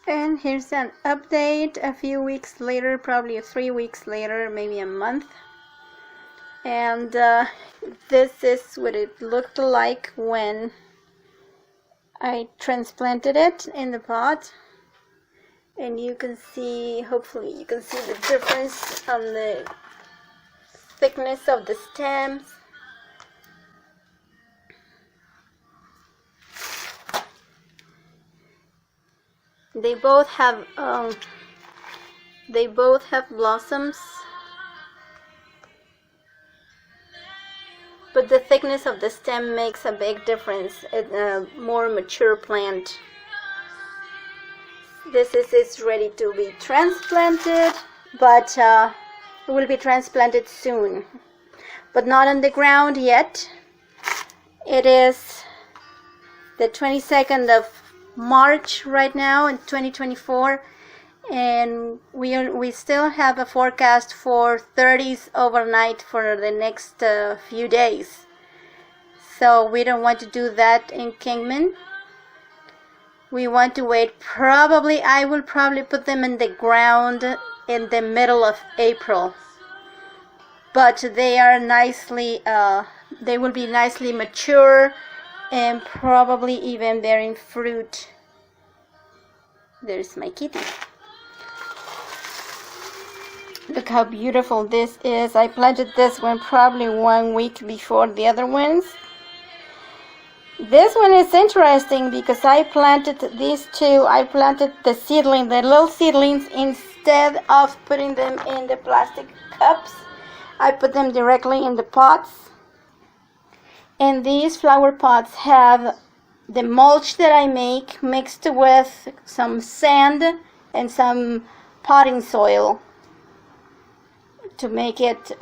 And here's an update a few weeks later, probably 3 weeks later, maybe a month. And this is what it looked like when I transplanted it in the pot. And you can see, hopefully you can see the difference on the thickness of the stems. They both have blossoms, but the thickness of the stem makes a big difference in a more mature plant. This is ready to be transplanted, but it will be transplanted soon, but not on the ground yet. It is the 22nd of March right now in 2024, and we still have a forecast for 30s overnight for the next few days. So we don't want to do that in Kingman. We want to wait. I will probably put them in the ground in the middle of April, but they are nicely they will be nicely mature and probably even bearing fruit. There's my kitty. Look how beautiful this is. I planted this one probably 1 week before the other ones. This one is interesting because I planted these two. I planted the little seedlings, instead of putting them in the plastic cups. I put them directly in the pots. And these flower pots have the mulch that I make mixed with some sand and some potting soil to make it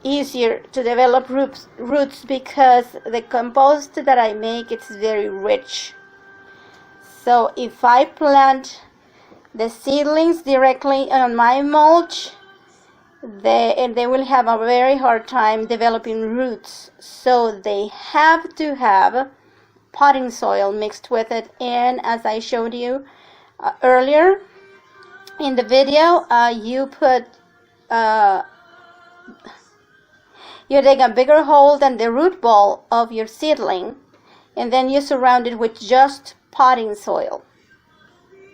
easier to develop roots, because the compost that I make, it's very rich. So if I plant the seedlings directly on my mulch, they will have a very hard time developing roots. So they have to have potting soil mixed with it. And as I showed you earlier in the video, you dig a bigger hole than the root ball of your seedling, and then you surround it with just potting soil.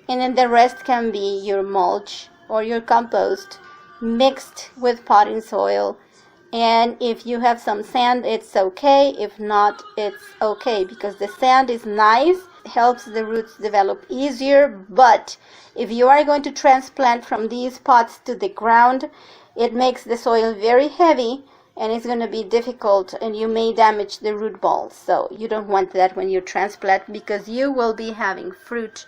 And then the rest can be your mulch or your compost mixed with potting soil. And if you have some sand, it's okay. If not, it's okay, because the sand is nice, helps the roots develop easier. But if you are going to transplant from these pots to the ground, it makes the soil very heavy, and it's going to be difficult, and you may damage the root balls. So you don't want that when you transplant, because you will be having fruit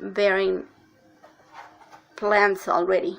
bearing plants already.